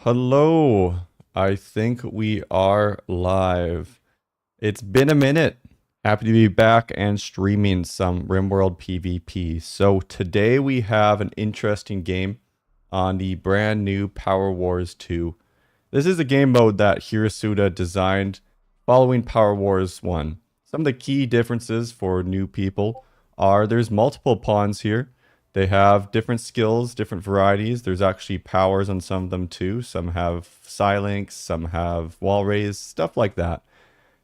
Hello. I think we are live. It's been a minute. Happy to be back and streaming some Rimworld PvP. So today we have an interesting game on the brand new PowerWars 2. This is a game mode that Hirasuda designed following PowerWars 1. Some of the key differences for new people are there's multiple pawns here. They have different skills, different varieties. There's actually powers on some of them too. Some have Psylinks, some have wall raise, stuff like that.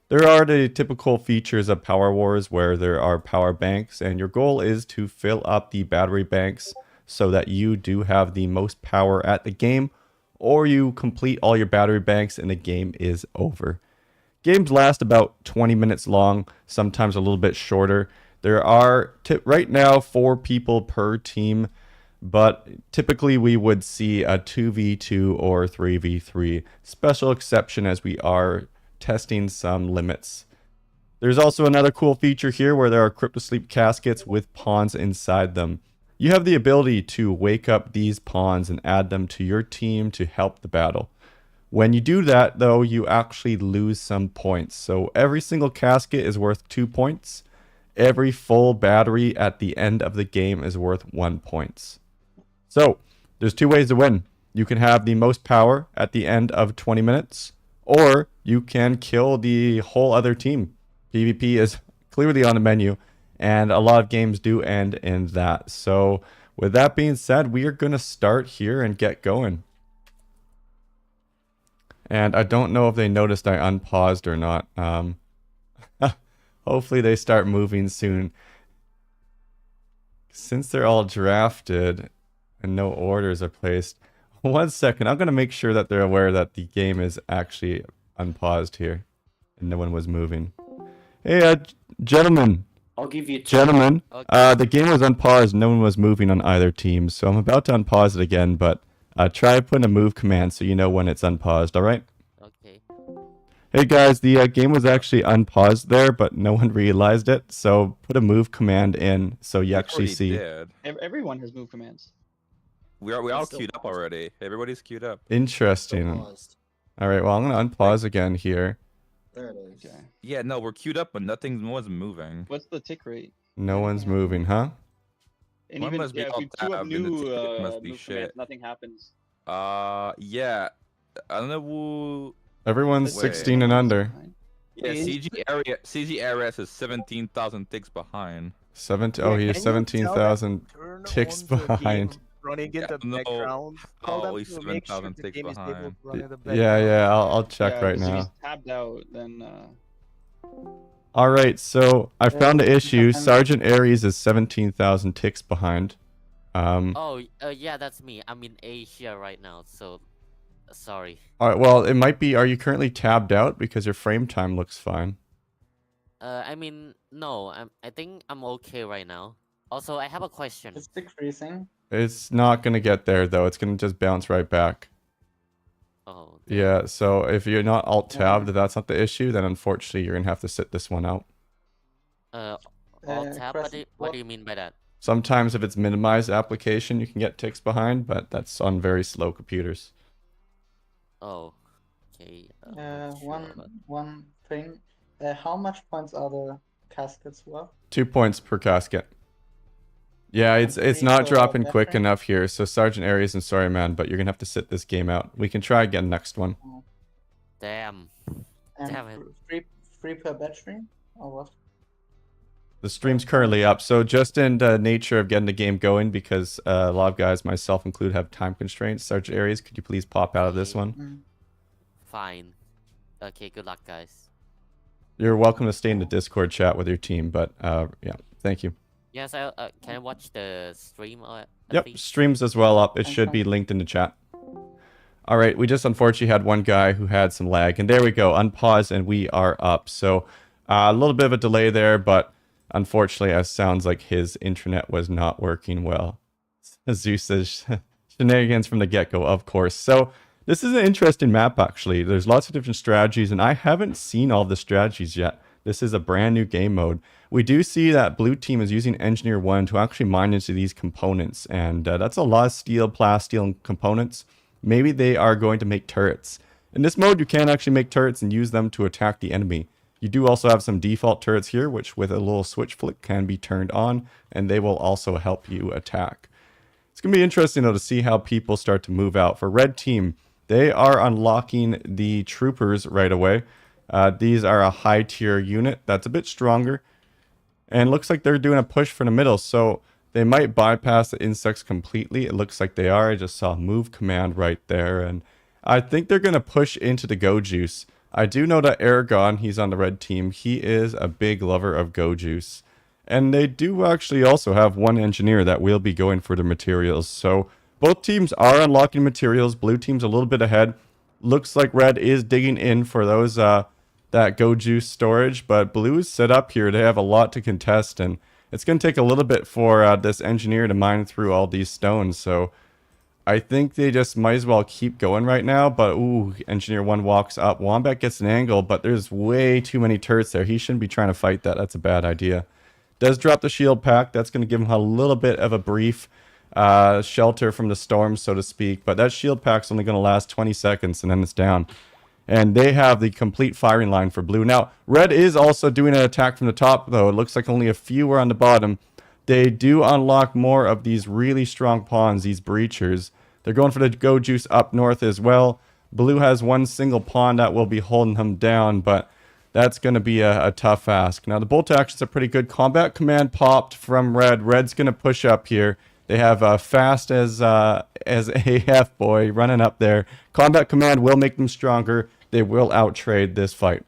There are the typical features of PowerWars where there are power banks, and your goal is to fill up the battery banks so that you do have the most power at the game, or you complete all your battery banks and the game is over. Games last about 20 minutes long, sometimes a little bit shorter. There are right now 4 people per team, but typically we would see a 2v2 or 3v3. Special exception as we are testing some limits. There's also another cool feature here where there are cryptosleep caskets with pawns inside them. You have the ability to wake up these pawns and add them to your team to help the battle. When you do that though, you actually lose some points. So every single casket is worth 2 points. Every full battery at the end of the game is worth 1 point. So, there's 2 ways to win. You can have the most power at the end of 20 minutes, or you can kill the whole other team. PvP is clearly on the menu, and a lot of games do end in that. So, with that being said, we are going to start here and get going. And I don't know if they noticed I unpaused or not. Hopefully they start moving soon. Since they're all drafted and no orders are placed. 1 second, I'm going to make sure that they're aware that the game is actually unpaused here. And no one was moving. Hey, gentlemen. I'll give you two. Gentlemen, Okay. the game was unpaused. No one was moving on either team. So I'm about to unpause it again, but try putting a move command so you know when it's unpaused, alright? Okay. Hey guys, the game was actually unpaused there, but no one realized it. So put a move command in so you actually see. Did. Everyone has move commands. We all queued up already. Everybody's queued up. Interesting. Alright, well I'm going to unpause again here. There it is. Okay. Yeah, no, we're queued up, but no one's moving. What's the tick rate? No one's moving, huh? And One even must be if we alt queue up tab, and the new tick must be move shit. commands, nothing happens. Yeah. I don't know who. Everyone's Wait. 16 and under. Yeah, CG area is 17,000 ticks behind. Oh, he is 17,000 ticks behind. Running into the no. background. Tell them Oh, he's to make sure 7,000 the ticks game is able behind. to run in the background. Yeah, I'll check Yeah, right 'cause If now. he's tabbed out, then Alright, so I found the issue. Sergeant Aries is 17,000 ticks behind. Yeah, that's me. I'm in Asia right now, so sorry. Alright, well, it might be, are you currently tabbed out? Because your frame time looks fine. No. I think I'm okay right now. Also, I have a question. Is tick freezing? It's not going to get there, though. It's going to just bounce right back. Oh. Damn. Yeah, so if you're not alt-tabbed, if that's not the issue, then unfortunately you're going to have to sit this one out. Alt tab. press What do you mean by that? Sometimes if it's minimized application, you can get ticks behind, but that's on very slow computers. Oh. Okay. not sure, but- One thing. How much points are the caskets worth? 2 points per casket. Yeah, it's Okay, not so dropping quick veteran- enough here. So Sergeant Aries, and sorry man, but you're gonna have to sit this game out. We can try again next one. Damn. And Damn it. free per battery? Or what? The stream's currently up, so just in the nature of getting the game going, because a lot of guys, myself included, have time constraints. Sergeant Aries, could you please pop out of this one? Mm. Fine. Okay. Good luck, guys. You're welcome to stay in the Discord chat with your team, but yeah, thank you. Yes. Can I watch the stream? Yep, streams as well up. It should be linked in the chat. All right, we just unfortunately had one guy who had some lag, and there we go, unpause, and we are up. So a little bit of a delay there, but unfortunately, it sounds like his internet was not working well. Zeus says shenanigans from the get-go, of course. So this is an interesting map, actually. There's lots of different strategies, and I haven't seen all the strategies yet. This is a brand new game mode. We do see that blue team is using Engineer 1 to actually mine into these components, and that's a lot of steel, plasteel components. maybe they are going to make turrets. In this mode, you can actually make turrets and use them to attack the enemy. You do also have some default turrets here, which with a little switch flick can be turned on, and they will also help you attack. It's going to be interesting, though, to see how people start to move out. For red team, they are unlocking the troopers right away. These are a high tier unit that's a bit stronger. And looks like they're doing a push for the middle, so they might bypass the insects completely. It looks like they are. I just saw move command right there, and I think they're going to push into the Go Juice. I do know that Aragon, he's on the red team. He is a big lover of Go Juice. And they do actually also have one engineer that will be going for the materials. So both teams are unlocking materials. Blue team's a little bit ahead. Looks like red is digging in for those that Go Juice storage, but blue is set up here. They have a lot to contest, and it's going to take a little bit for this engineer to mine through all these stones. So I think they just might as well keep going right now. But ooh, engineer 1 walks up. Wombat gets an angle, but there's way too many turrets there. He shouldn't be trying to fight that. That's a bad idea. Does drop the shield pack. That's going to give him a little bit of a brief shelter from the storm, so to speak. But that shield pack's only going to last 20 seconds, and then it's down. And they have the complete firing line for blue. Now, red is also doing an attack from the top, though. It looks like only a few are on the bottom. They do unlock more of these really strong pawns, these breachers. They're going for the Go Juice up north as well. Blue has one single pawn that will be holding him down, but that's going to be a tough ask. Now, the bolt actions are pretty good. Combat command popped from red. Red's going to push up here. They have fast as AF boy running up there. Combat command will make them stronger. They will outtrade this fight.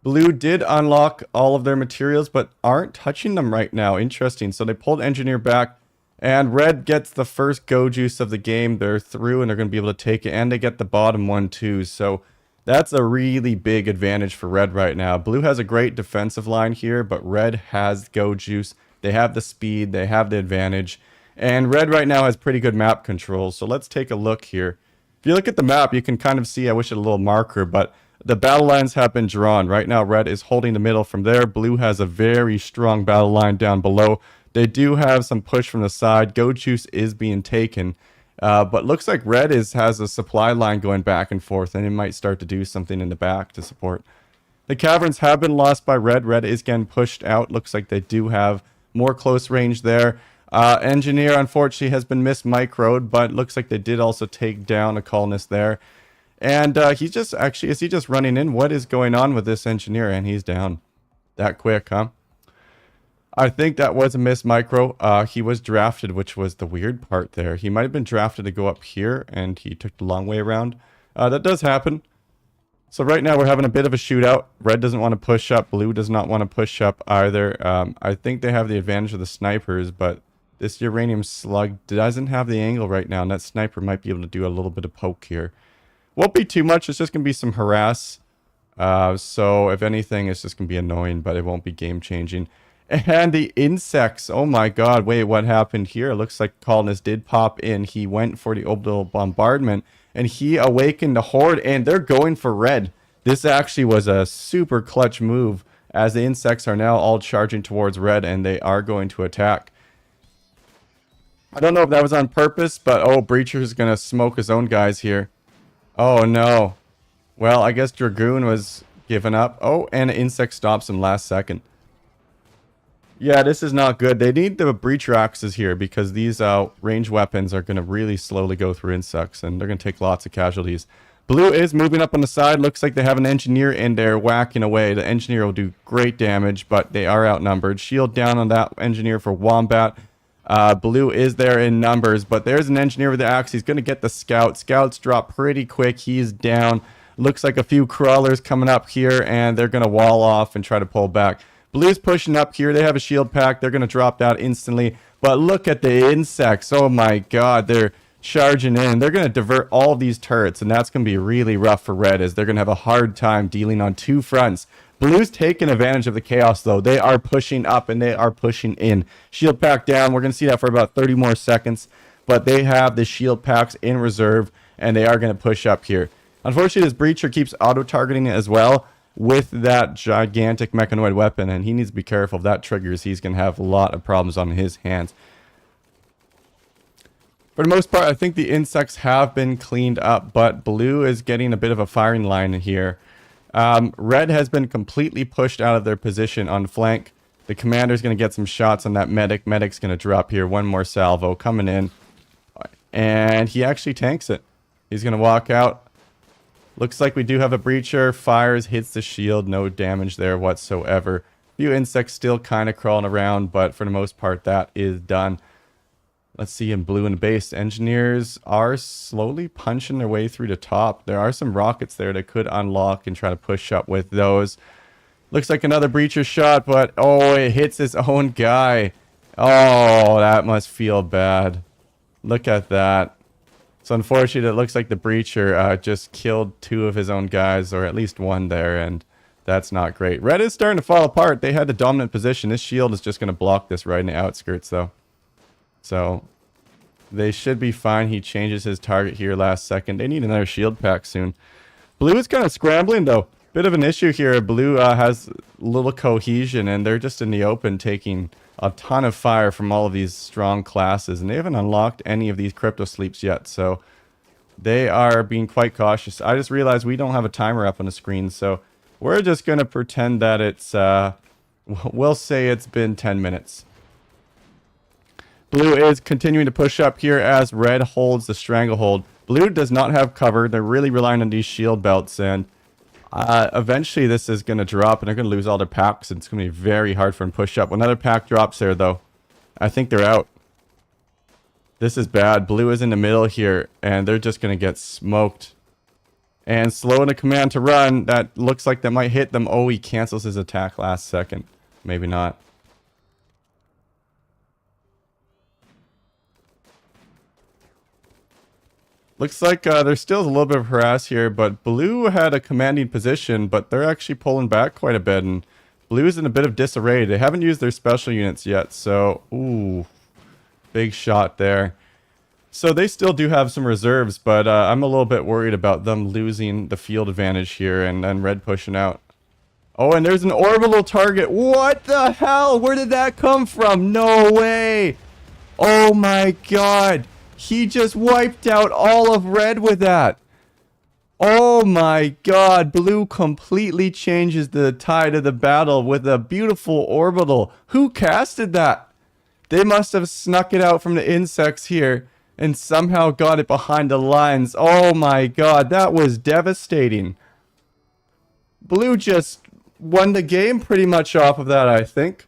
Blue did unlock all of their materials, but aren't touching them right now. Interesting. So they pulled engineer back, and red gets the first Go Juice of the game. They're through, and they're going to be able to take it, and they get the bottom one too. So that's a really big advantage for red right now. Blue has a great defensive line here, but red has Go Juice. They have the speed. They have the advantage. And red right now has pretty good map control. So let's take a look here. If you look at the map, you can kind of see, I wish it had a little marker, but the battle lines have been drawn. Right now, red is holding the middle from there. Blue has a very strong battle line down below. They do have some push from the side. Go Juice is being taken. But looks like red has a supply line going back and forth, and it might start to do something in the back to support. The caverns have been lost by red. Red is getting pushed out. Looks like they do have more close range there. Engineer, unfortunately, has been microed, but looks like they did also take down a colonist there. And he's just, actually, is he just running in? What is going on with this engineer? And he's down. That quick, huh? I think that was a micro. He was drafted, which was the weird part there. He might have been drafted to go up here, and he took the long way around. That does happen. So right now we're having a bit of a shootout. Red doesn't want to push up. Blue does not want to push up either. I think they have the advantage of the snipers, but this uranium slug doesn't have the angle right now, and that sniper might be able to do a little bit of poke here. Won't be too much. It's just going to be some harass. So if anything, it's just going to be annoying, but it won't be game-changing. And the insects. Oh my god. Wait, what happened here? It looks like colonist did pop in. He went for the orbital bombardment, and he awakened the horde, and they're going for red. This actually was a super clutch move, as the insects are now all charging towards red, and they are going to attack. I don't know if that was on purpose, but oh, Breacher is going to smoke his own guys here. Oh no. Well, I guess Dragoon was given up. Oh, and Insect stops him last second. Yeah, this is not good. They need the Breacher axes here, because these range weapons are going to really slowly go through insects, and they're going to take lots of casualties. Blue is moving up on the side. Looks like they have an engineer in there whacking away. The engineer will do great damage, but they are outnumbered. Shield down on that engineer for Wombat. Blue is there in numbers, but there's an engineer with the axe. He's going to get the scout. Scouts drop pretty quick. He's down. Looks like a few crawlers coming up here, and they're going to wall off and try to pull back. Blue's pushing up here. They have a shield pack. They're going to drop that instantly. But look at the insects. Oh my god, they're charging in. They're going to divert all of these turrets, and that's going to be really rough for red, as they're going to have a hard time dealing on two fronts. Blue's taking advantage of the chaos, though. They are pushing up, and they are pushing in. Shield pack down. We're going to see that for about 30 more seconds. But they have the shield packs in reserve, and they are going to push up here. Unfortunately, this Breacher keeps auto-targeting it as well with that gigantic mechanoid weapon, and he needs to be careful. If that triggers, he's going to have a lot of problems on his hands. For the most part, I think the insects have been cleaned up, but blue is getting a bit of a firing line here. Red has been completely pushed out of their position on flank. The commander's going to get some shots on that medic. Medic's going to drop here. One more salvo coming in. And he actually tanks it. He's going to walk out. Looks like we do have a breacher. Fires, hits the shield. No damage there whatsoever. Few insects still kind of crawling around, but for the most part, that is done. Let's see in blue and base. Engineers are slowly punching their way through the top. There are some rockets there that could unlock and try to push up with those. Looks like another breacher shot, but oh, it hits his own guy. Oh, that must feel bad. Look at that. It's unfortunate. It looks like the breacher just killed 2 of his own guys, or at least 1 there, and that's not great. Red is starting to fall apart. They had the dominant position. This shield is just going to block this right in the outskirts, though. So they should be fine. He changes his target here last second. They need another shield pack soon. Blue is kind of scrambling, though. Bit of an issue here. Blue has little cohesion, and they're just in the open taking a ton of fire from all of these strong classes, and they haven't unlocked any of these crypto sleeps yet, so they are being quite cautious. I just realized we don't have a timer up on the screen, so we're just going to pretend that it's, we'll say it's been 10 minutes. Blue is continuing to push up here as red holds the stranglehold. Blue does not have cover. They're really relying on these shield belts, and eventually this is going to drop, and they're going to lose all their packs, and it's going to be very hard for them to push up. Another pack drops there, though. I think they're out. This is bad. Blue is in the middle here, and they're just going to get smoked. And slowing the command to run. That looks like that might hit them. Oh, he cancels his attack last second. Maybe not. Looks like there's still a little bit of harass here, but blue had a commanding position, but they're actually pulling back quite a bit, and blue's in a bit of disarray. They haven't used their special units yet, so ooh, big shot there. So they still do have some reserves, but I'm a little bit worried about them losing the field advantage here and red pushing out. Oh, and there's an orbital target. What the hell? Where did that come from? No way. Oh my god. He just wiped out all of red with that. Oh my god. Blue completely changes the tide of the battle with a beautiful orbital. Who casted that? They must have snuck it out from the insects here and somehow got it behind the lines. Oh my god. That was devastating. Blue just won the game pretty much off of that, I think.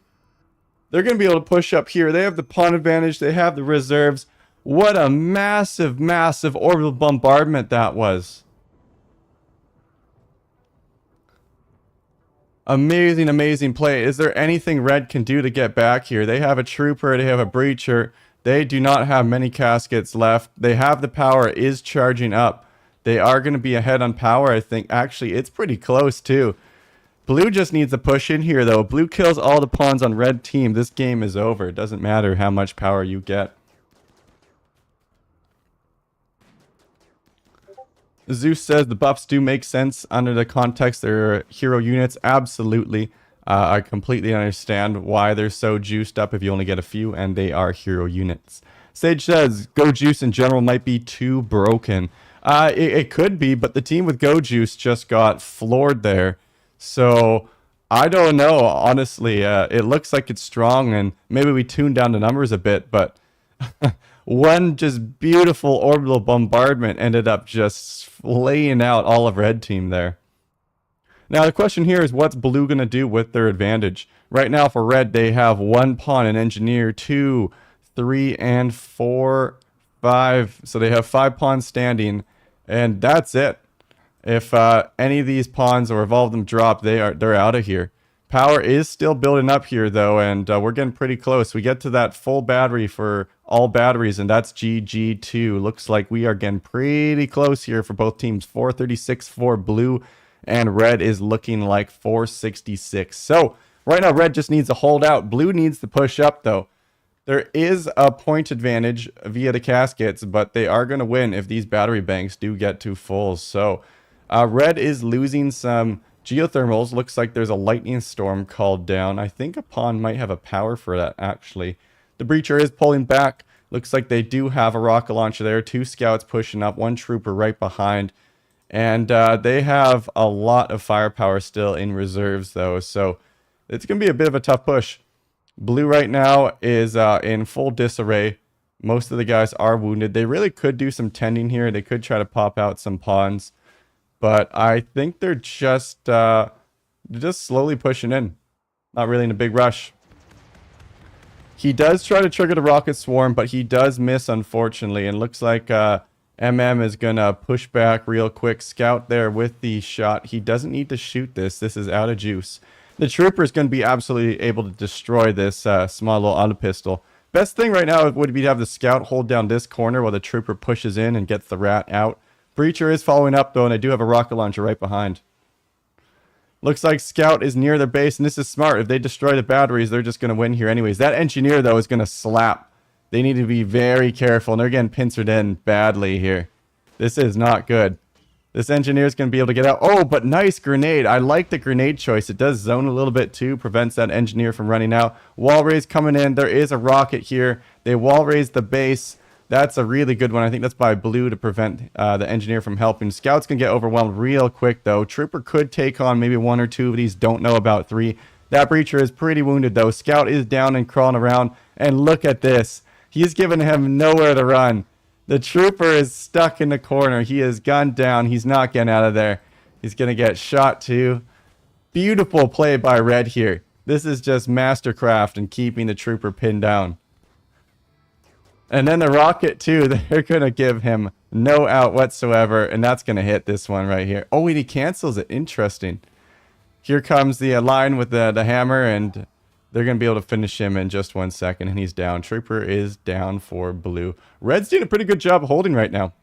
They're going to be able to push up here. They have the pawn advantage. They have the reserves. What a massive, massive orbital bombardment that was. Amazing, amazing play. Is there anything red can do to get back here? They have a trooper. They have a breacher. They do not have many caskets left. They have the power. It is charging up. They are going to be ahead on power, I think. Actually, it's pretty close, too. Blue just needs to push in here, though. Blue kills all the pawns on red team. This game is over. It doesn't matter how much power you get. Zeus says the buffs do make sense under the context. They're hero units. Absolutely. I completely understand why they're so juiced up if you only get a few, and they are hero units. Sage says Go Juice in general might be too broken. It could be, but the team with Go Juice just got floored there. So I don't know, honestly. It looks like it's strong, and maybe we tuned down the numbers a bit, but one just beautiful orbital bombardment ended up just laying out all of red team there. Now the question here is, what's blue going to do with their advantage? Right now for red, they have 1 pawn, an engineer, 2, 3, and 4, 5. So they have 5 pawns standing, and that's it. If any of these pawns or if all of them drop, they're out of here. Power is still building up here, though, and we're getting pretty close. We get to that full battery for all batteries, and that's GG2. Looks like we are getting pretty close here for both teams. 436 for blue, and red is looking like 466. So right now, red just needs to hold out. Blue needs to push up, though. There is a point advantage via the caskets, but they are going to win if these battery banks do get to full. So red is losing some geothermals. Looks like there's a lightning storm called down. I think a pawn might have a power for that, actually. The breacher is pulling back. Looks like they do have a rocket launcher there. 2 scouts pushing up, 1 trooper right behind. And they have a lot of firepower still in reserves, though. So it's going to be a bit of a tough push. Blue right now is in full disarray. Most of the guys are wounded. They really could do some tending here. They could try to pop out some pawns. But I think they're just slowly pushing in. Not really in a big rush. He does try to trigger the rocket swarm, but he does miss, unfortunately. And looks like MM is going to push back real quick. Scout there with the shot. He doesn't need to shoot this. This is out of juice. The trooper is going to be absolutely able to destroy this small little auto pistol. Best thing right now would be to have the scout hold down this corner while the trooper pushes in and gets the rat out. Breacher is following up, though, and I do have a rocket launcher right behind. Looks like Scout is near their base, and this is smart. If they destroy the batteries, they're just going to win here anyways. That engineer, though, is going to slap. They need to be very careful, and they're getting pincered in badly here. This is not good. This engineer is going to be able to get out. Oh, but nice grenade. I like the grenade choice. It does zone a little bit, too. Prevents that engineer from running out. Wall raise coming in. There is a rocket here. They wall raise the base. That's a really good one. I think that's by Blue to prevent the engineer from helping. Scouts can get overwhelmed real quick, though. Trooper could take on maybe 1 or 2 of these. Don't know about 3. That Breacher is pretty wounded, though. Scout is down and crawling around. And look at this. He's giving him nowhere to run. The trooper is stuck in the corner. He is gunned down. He's not getting out of there. He's going to get shot, too. Beautiful play by Red here. This is just mastercraft in keeping the trooper pinned down. And then the rocket, too, they're going to give him no out whatsoever. And that's going to hit this one right here. Oh, wait, he cancels it. Interesting. Here comes the line with the hammer, and they're going to be able to finish him in just 1 second. And he's down. Trooper is down for Blue. Red's doing a pretty good job holding right now.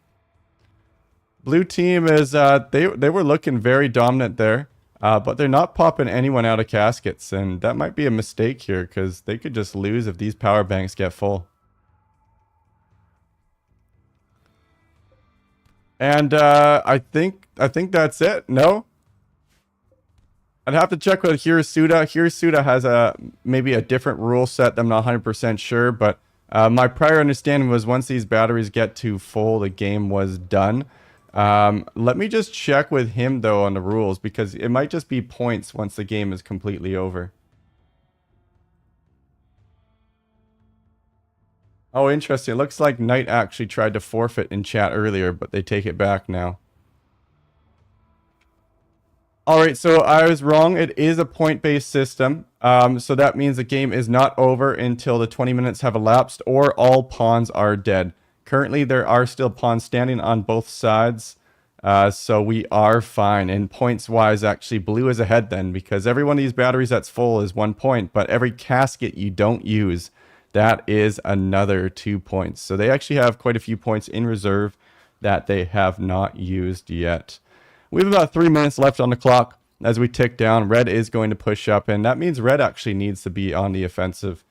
Blue team is, they were looking very dominant there. But they're not popping anyone out of caskets. And that might be a mistake here, because they could just lose if these power banks get full. And I think that's it. No? I'd have to check with Hirasuda. Hirasuda has maybe a different rule set. I'm not 100% sure, but my prior understanding was once these batteries get to full, the game was done. Let me just check with him, though, on the rules, because it might just be points once the game is completely over. Oh, interesting. It looks like Knight actually tried to forfeit in chat earlier, but they take it back now. Alright, so I was wrong. It is a point-based system. So that means the game is not over until the 20 minutes have elapsed or all pawns are dead. Currently, there are still pawns standing on both sides. So we are fine. And points-wise, actually, Blue is ahead then, because every one of these batteries that's full is 1 point, but every casket you don't use, that is another 2 points. So they actually have quite a few points in reserve that they have not used yet. We have about 3 minutes left on the clock as we tick down. Red is going to push up, and that means Red actually needs to be on the offensive.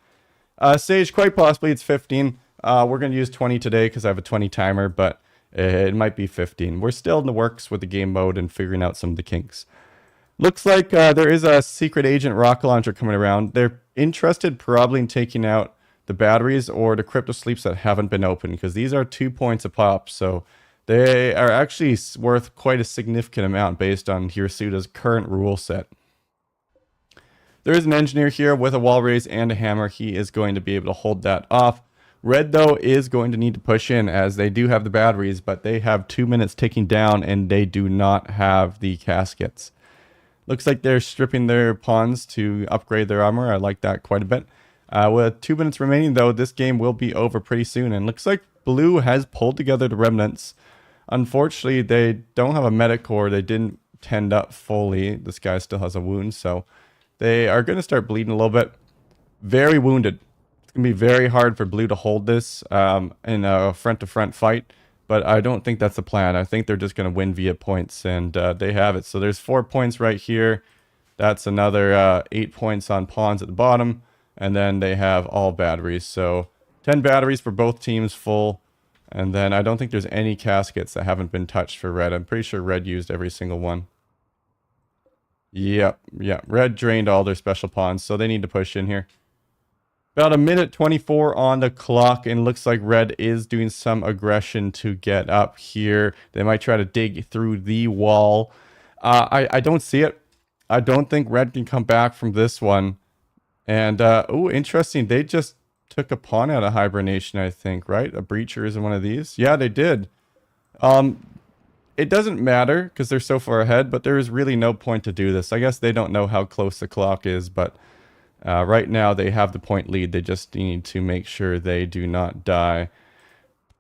Sage, quite possibly it's 15. We're going to use 20 today because I have a 20 timer, but it might be 15. We're still in the works with the game mode and figuring out some of the kinks. Looks like there is a secret agent rocket launcher coming around. They're interested probably in taking out the batteries or the crypto sleeps that haven't been opened, because these are 2 points a pop, so they are actually worth quite a significant amount based on Hirasuda's current rule set. There is an engineer here with a wall raise and a hammer. He is going to be able to hold that off. Red, though, is going to need to push in as they do have the batteries, but they have 2 minutes ticking down and they do not have the caskets. Looks like they're stripping their pawns to upgrade their armor. I like that quite a bit. With 2 minutes remaining, though, this game will be over pretty soon. And looks like Blue has pulled together the remnants. Unfortunately, they don't have a medic or they didn't tend up fully. This guy still has a wound, so they are going to start bleeding a little bit. Very wounded. It's going to be very hard for Blue to hold this in a front-to-front fight, but I don't think that's the plan. I think they're just going to win via points, and they have it. So there's 4 points right here. That's another 8 points on pawns at the bottom. And then they have all batteries. So 10 batteries for both teams full. And then I don't think there's any caskets that haven't been touched for Red. I'm pretty sure Red used every single one. Yep. Red drained all their special pawns. So they need to push in here. About a minute 24 on the clock, and looks like red is doing some aggression to get up here. They might try to dig through the wall. I don't see it. I don't think red can come back from this one. And, oh, interesting. They just took a pawn out of hibernation, I think, right? A breacher is one of these. Yeah, they did. It doesn't matter because they're so far ahead, but there is really no point to do this. I guess they don't know how close the clock is, but right now they have the point lead. They just need to make sure they do not die.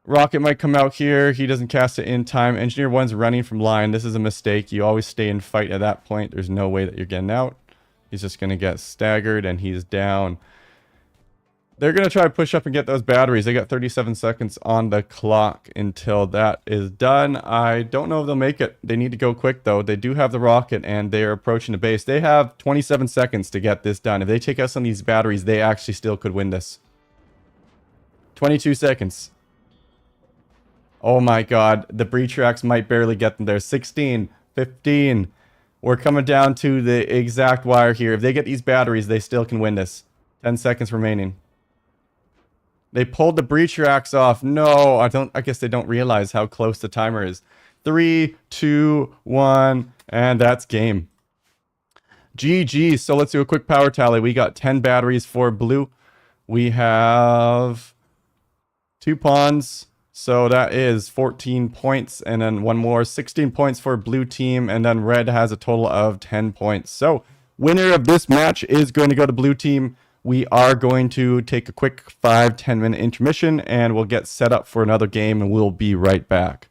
Rocket might come out here. He doesn't cast it in time. Engineer 1's running from line. This is a mistake. You always stay in fight at that point. There's no way that you're getting out. He's just going to get staggered, and he's down. They're going to try to push up and get those batteries. They got 37 seconds on the clock until that is done. I don't know if they'll make it. They need to go quick, though. They do have the rocket, and they're approaching the base. They have 27 seconds to get this done. If they take out some of these batteries, they actually still could win this. 22 seconds. Oh my god. The breach racks might barely get them there. 16, 15. We're coming down to the exact wire here. If they get these batteries, they still can win this. 10 seconds remaining. They pulled the breach racks off. No, I guess they don't realize how close the timer is. 3, 2, 1, and that's game. GG. So let's do a quick power tally. We got 10 batteries for blue. We have 2 pawns. So that is 14 points, and then one more, 16 points for blue team, and then red has a total of 10 points. So winner of this match is going to go to blue team. We are going to take a quick 5-10 minute intermission, and we'll get set up for another game, and we'll be right back.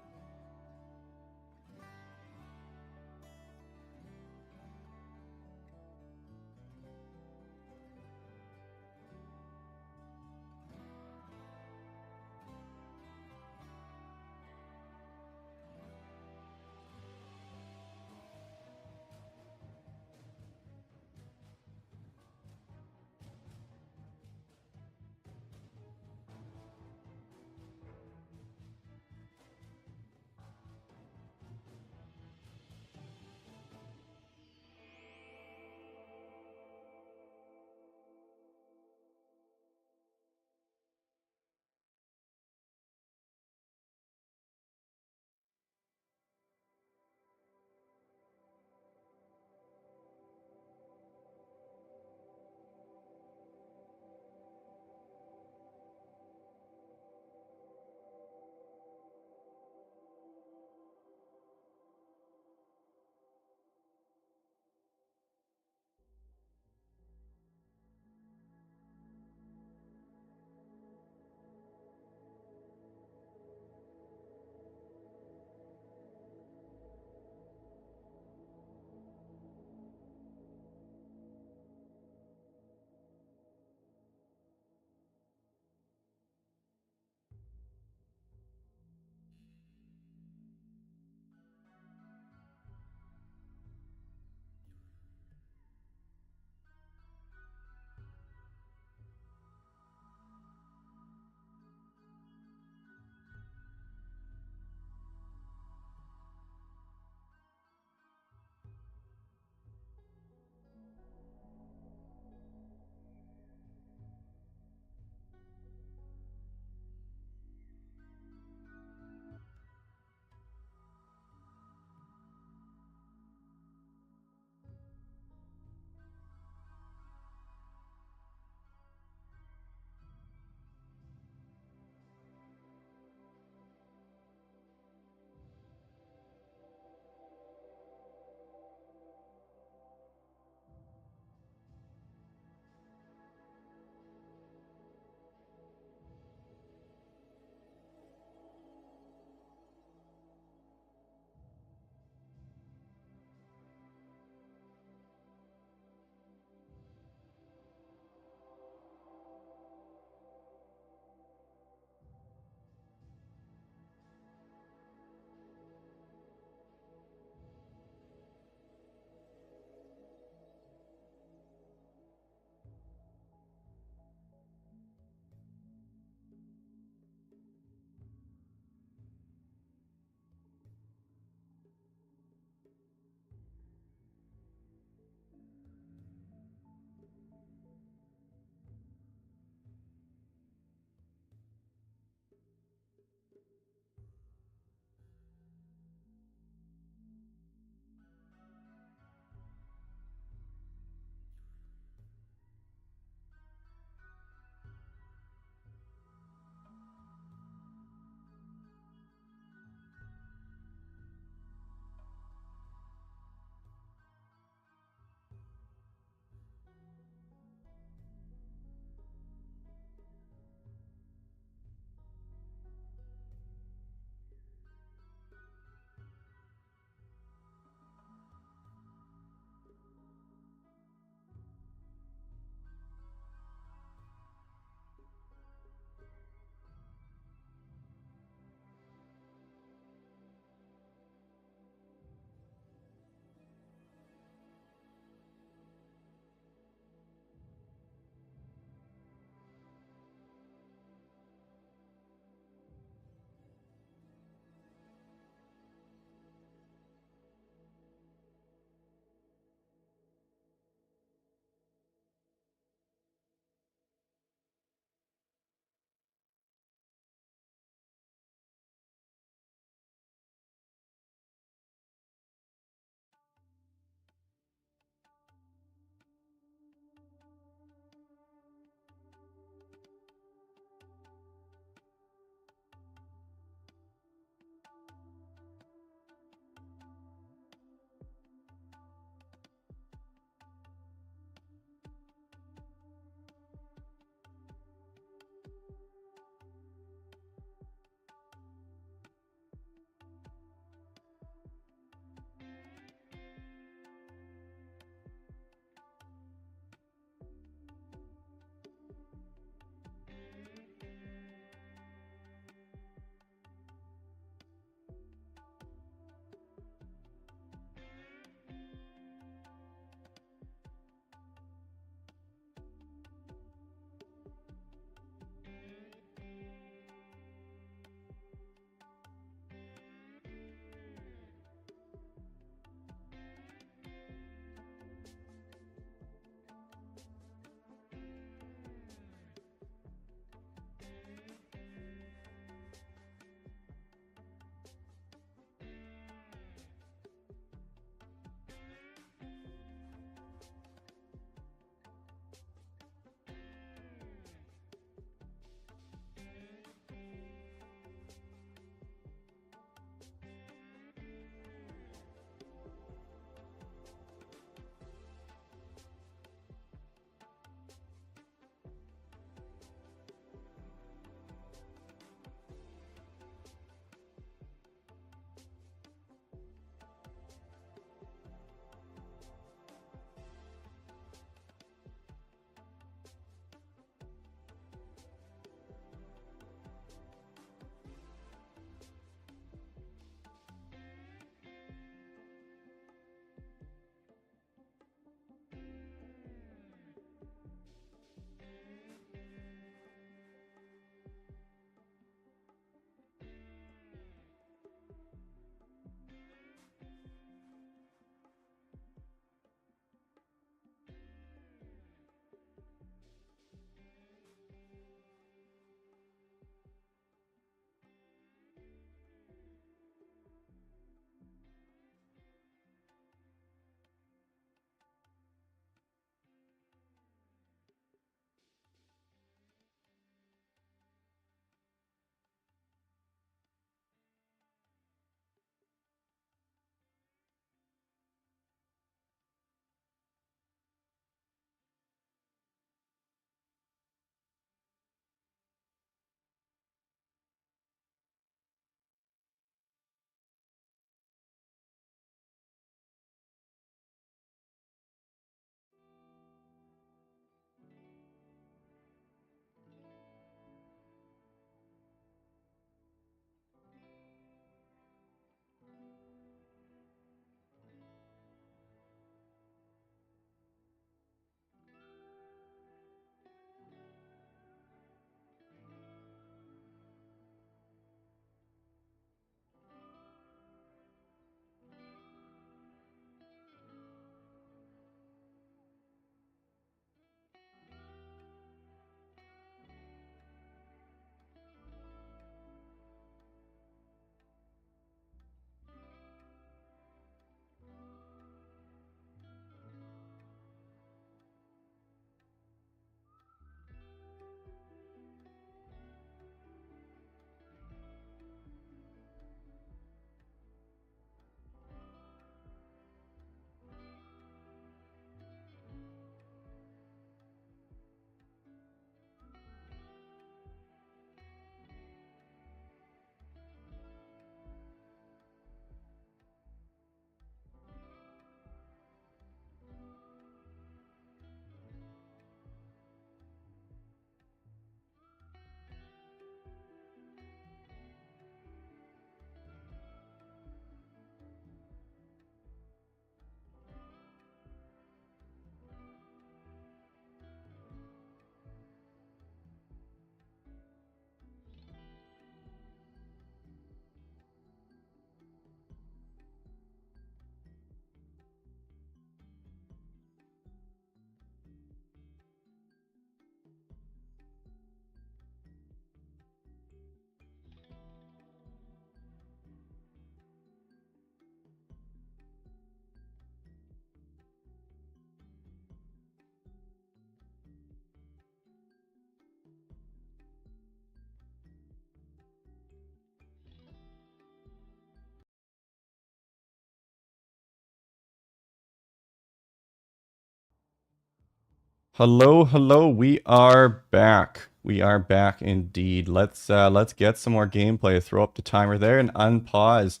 Hello, hello. We are back. We are back indeed. Let's get some more gameplay. Throw up the timer there and unpause.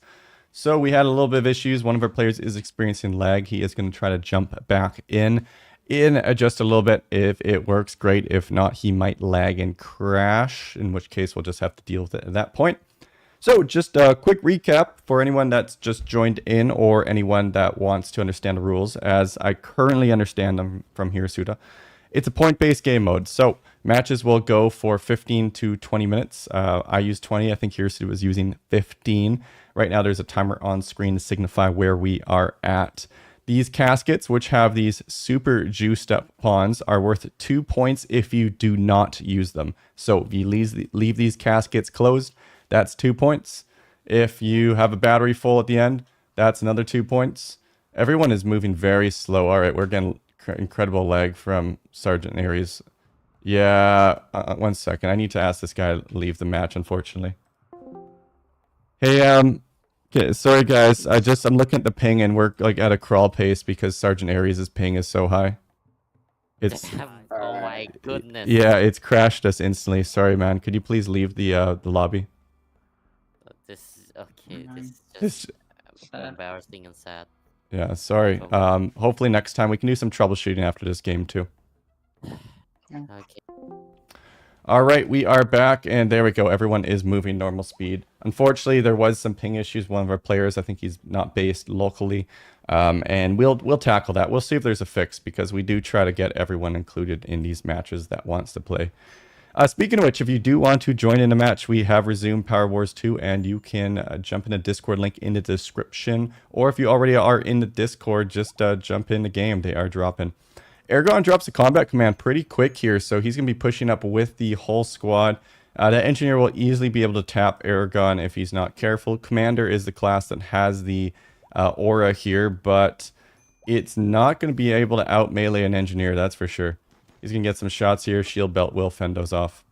So we had a little bit of issues. One of our players is experiencing lag. He is going to try to jump back in just a little bit. If it works, great. If not, he might lag and crash, in which case we'll just have to deal with it at that point. So just a quick recap for anyone that's just joined in or anyone that wants to understand the rules as I currently understand them from Hirasuta. It's a point-based game mode. So matches will go for 15 to 20 minutes. I use 20. I think Hirasuta was using 15. Right now there's a timer on screen to signify where we are at. These caskets, which have these super juiced up pawns, are worth 2 points if you do not use them. So if you leave these caskets closed, that's 2 points. If you have a battery full at the end, that's another 2 points. Everyone is moving very slow. All right, we're getting incredible lag from Sergeant Aries. Yeah, 1 second. I need to ask this guy to leave the match, unfortunately. Hey, okay, sorry guys. I'm looking at the ping and we're like at a crawl pace because Sergeant Aries' ping is so high. It's Oh my goodness. yeah, it's crashed us instantly. Sorry, man. Could you please leave the lobby? This is okay. This is This- just embarrassing and sad. Yeah, sorry. Hopefully next time we can do some troubleshooting after this game too. Okay. All right, we are back, and there we go. Everyone is moving normal speed. Unfortunately, there was some ping issues. One of our players, I think he's not based locally, and we'll tackle that. We'll see if there's a fix because we do try to get everyone included in these matches that wants to play. Speaking of which, if you do want to join in a match, we have resumed PowerWars 2, and you can jump in a Discord link in the description, or if you already are in the Discord, just jump in the game. They are dropping. Aragon drops a combat command pretty quick here, so he's going to be pushing up with the whole squad. The engineer will easily be able to tap Aragon if he's not careful. Commander is the class that has the aura here, but it's not going to be able to out melee an engineer, that's for sure. He's going to get some shots here. Shield belt will fend those off.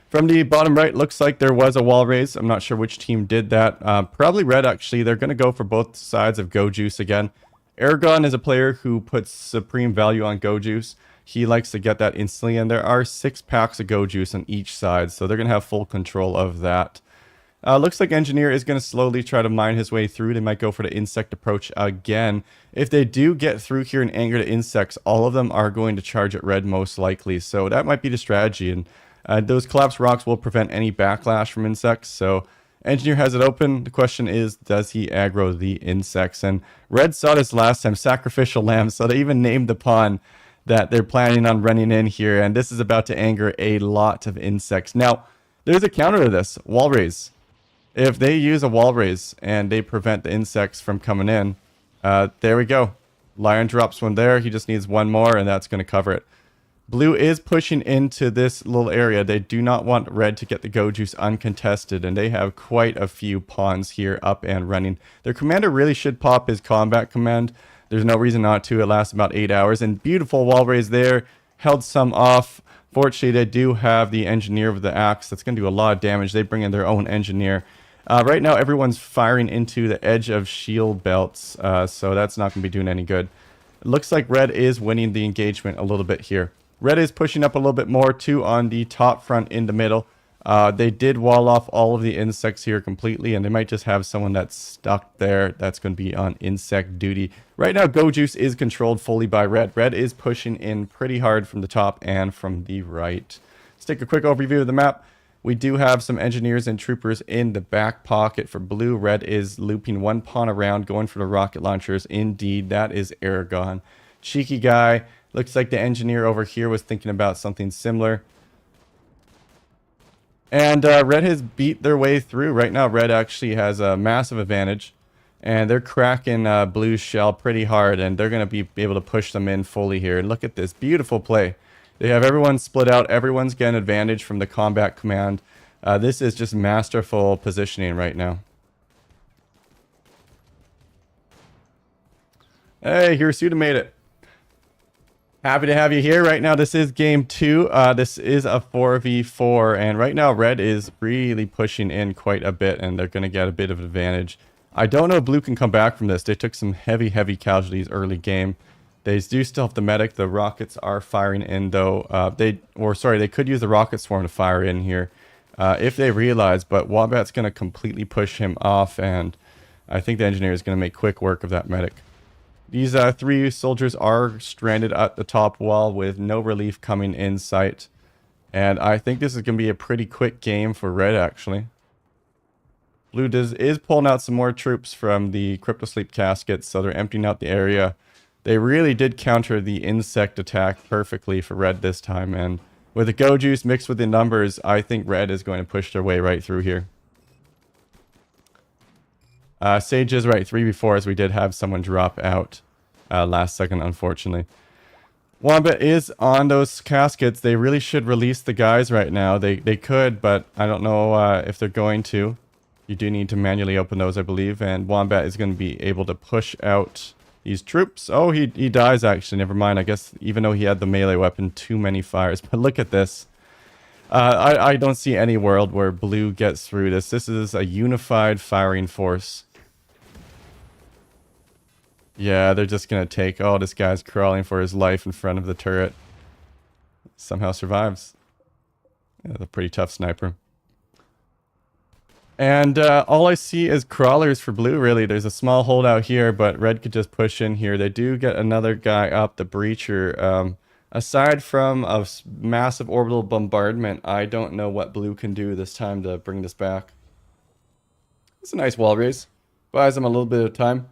From the bottom right, looks like there was a wall raise. I'm not sure which team did that. Probably red, actually. They're going to go for both sides of Go Juice again. Aragon is a player who puts supreme value on Go Juice. He likes to get that instantly, and there are 6 packs of Go Juice on each side, so they're going to have full control of that. Looks like Engineer is going to slowly try to mine his way through. They might go for the insect approach again. If they do get through here and anger the insects, all of them are going to charge at red most likely, so that might be the strategy. And those collapsed rocks will prevent any backlash from insects, so Engineer has it open. The question is, does he aggro the insects? And red saw this last time, Sacrificial Lamb, so they even named the pawn that they're planning on running in here, and this is about to anger a lot of insects. Now, there's a counter to this, wall raise. If they use a wall raise and they prevent the insects from coming in, there we go. Lion drops one there. He just needs one more, and that's going to cover it. Blue is pushing into this little area. They do not want red to get the Go Juice uncontested, and they have quite a few pawns here up and running. Their commander really should pop his combat command. There's no reason not to. It lasts about 8 hours, and beautiful wall raise there. Held some off. Fortunately, they do have the engineer with the axe. That's going to do a lot of damage. They bring in their own engineer. Right now, everyone's firing into the edge of shield belts, so that's not going to be doing any good. It looks like red is winning the engagement a little bit here. Red is pushing up a little bit more, too, on the top front in the middle. They did wall off all of the insects here completely, and they might just have someone that's stuck there that's going to be on insect duty. Right now, Go Juice is controlled fully by red. Red is pushing in pretty hard from the top and from the right. Let's take a quick overview of the map. We do have some engineers and troopers in the back pocket for blue. Red is looping one pawn around, going for the rocket launchers. Indeed, that is Aragon. Cheeky guy. Looks like the engineer over here was thinking about something similar. And red has beat their way through. Right now, red actually has a massive advantage. And they're cracking blue's shell pretty hard. And they're going to be able to push them in fully here. And look at this beautiful play. They have everyone split out. Everyone's getting advantage from the combat command. This is just masterful positioning right now. Hey, Hirasuta made it. Happy to have you here. Right now, this is game 2. This is a 4v4. And right now, red is really pushing in quite a bit. And they're going to get a bit of advantage. I don't know if blue can come back from this. They took some heavy casualties early game. They do still have the medic. The rockets are firing in though. They could use the rocket swarm to fire in here if they realize, but Wombat's going to completely push him off, and I think the engineer is going to make quick work of that medic. These 3 soldiers are stranded at the top wall with no relief coming in sight. And I think this is going to be a pretty quick game for red, actually. Blue is pulling out some more troops from the Crypto Sleep caskets, so they're emptying out the area. They really did counter the insect attack perfectly for red this time. And with the Go Juice mixed with the numbers, I think red is going to push their way right through here. Sage is right, 3v4, as we did have someone drop out last second, unfortunately. Wombat is on those caskets. They really should release the guys right now. They could, but I don't know if they're going to. You do need to manually open those, I believe, and Wombat is going to be able to push out these troops. Oh, he dies, actually. Never mind. I guess even though he had the melee weapon, too many fires. But look at this. I don't see any world where blue gets through this. This is a unified firing force. Yeah, they're just going to take... Oh, this guy's crawling for his life in front of the turret. Somehow survives. Yeah, a pretty tough sniper. And all I see is crawlers for blue, really. There's a small holdout here, but red could just push in here. They do get another guy up, the breacher. Aside from a massive orbital bombardment, I don't know what blue can do this time to bring this back. It's a nice wall raise. Buys them a little bit of time.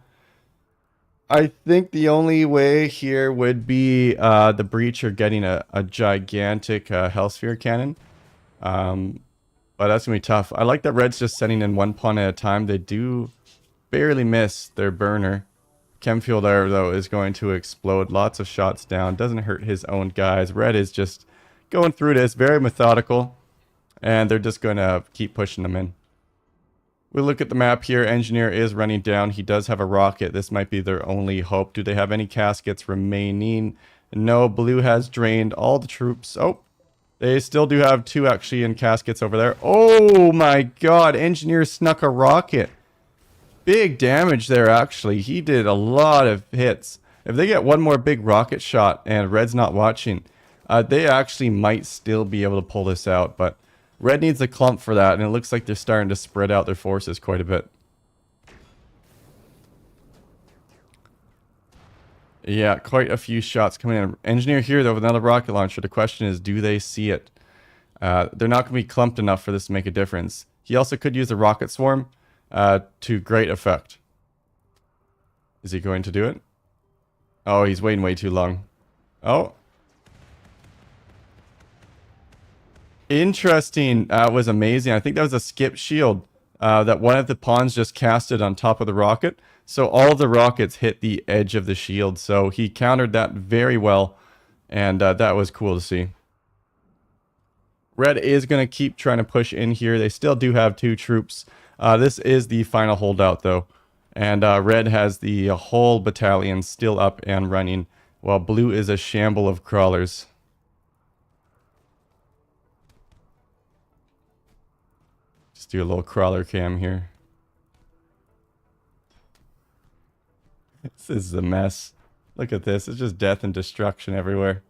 I think the only way here would be the breacher getting a gigantic Hellsphere cannon. But that's going to be tough. I like that red's just sending in 1 pawn at a time. They do barely miss their burner. Chemfuel there, though, is going to explode. Lots of shots down. Doesn't hurt his own guys. Red is just going through this. Very methodical. And they're just going to keep pushing them in. We look at the map here. Engineer is running down. He does have a rocket. This might be their only hope. Do they have any caskets remaining? No. Blue has drained all the troops. Oh, they still do have 2 actually in caskets over there. Oh my god. Engineer snuck a rocket. Big damage there, actually. He did a lot of hits. If they get one more big rocket shot and red's not watching, they actually might still be able to pull this out, but red needs a clump for that, and it looks like they're starting to spread out their forces quite a bit. Yeah, quite a few shots coming in. Engineer here, though, with another rocket launcher. The question is, do they see it? They're not going to be clumped enough for this to make a difference. He also could use a rocket swarm to great effect. Is he going to do it? Oh, he's waiting way too long. Oh. Interesting. Was amazing. I think that was a skip shield that one of the pawns just casted on top of the rocket. So all of the rockets hit the edge of the shield. So he countered that very well. And that was cool to see. Red is going to keep trying to push in here. They still do have 2 troops. This is the final holdout, though. And red has the whole battalion still up and running, while blue is a shamble of crawlers. Just do a little crawler cam here. This is a mess. Look at this. It's just death and destruction everywhere.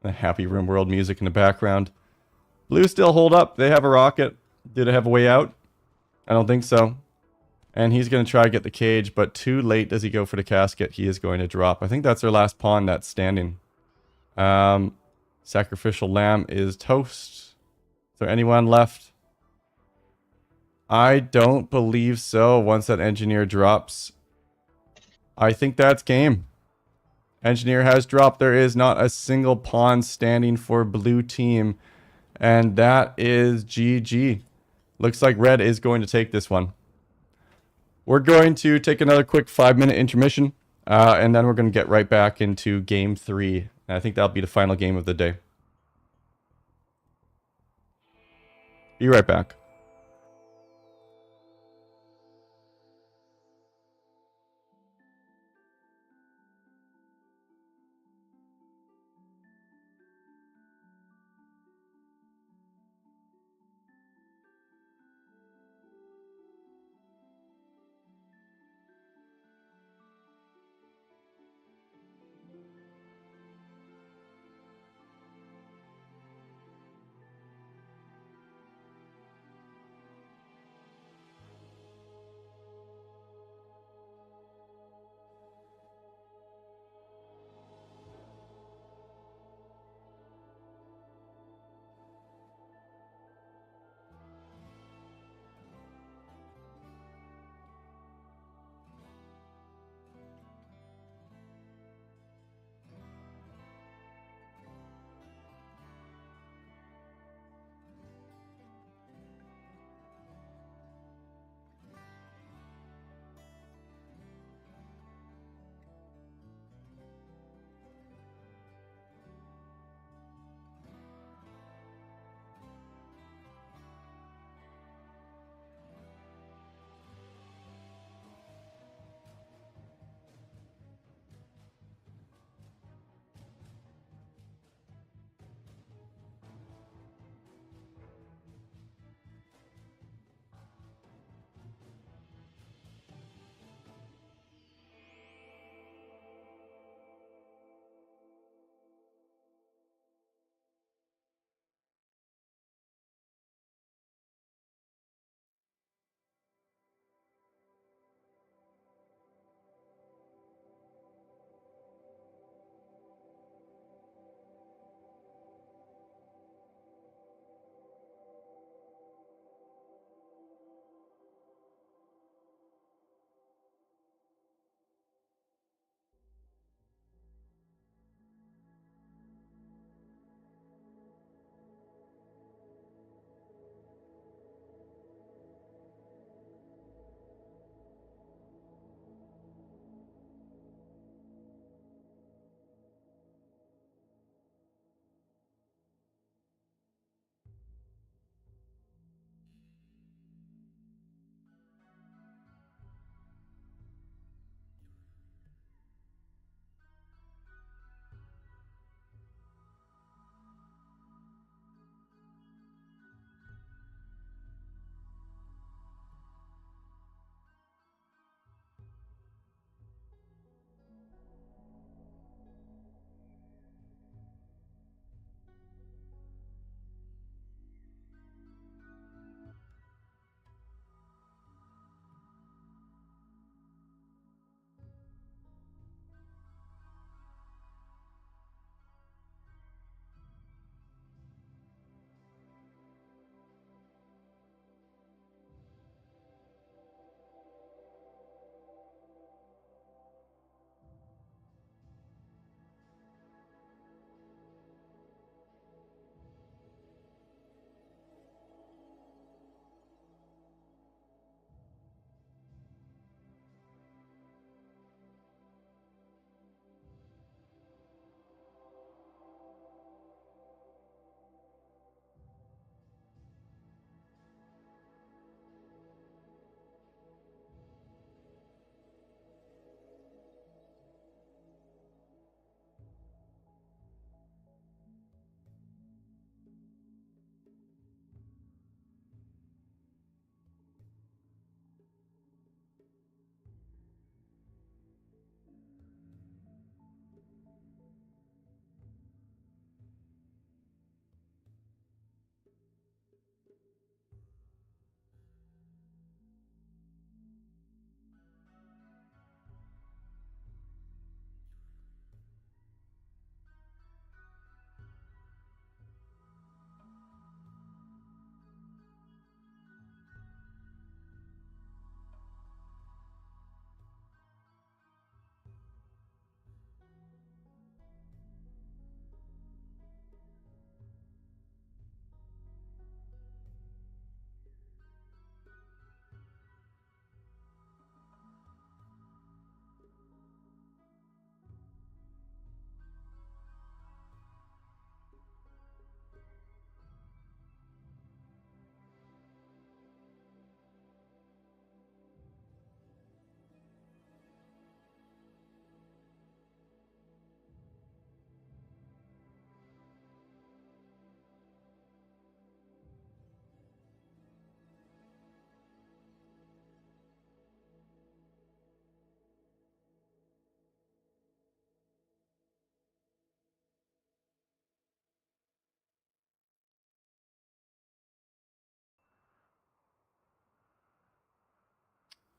The happy Rimworld music in the background. Blue still hold up. They have a rocket. Do they have a way out? I don't think so. And he's going to try to get the cage, but too late does he go for the casket. He is going to drop. I think that's their last pawn that's standing. Sacrificial lamb is toast. Is there anyone left? I don't believe so. Once that engineer drops, I think that's game. Engineer has dropped. There is not a single pawn standing for blue team. And that is GG. Looks like red is going to take this one. We're going to take another quick 5-minute intermission. And then we're going to get right back into game 3. And I think that'll be the final game of the day. Be right back.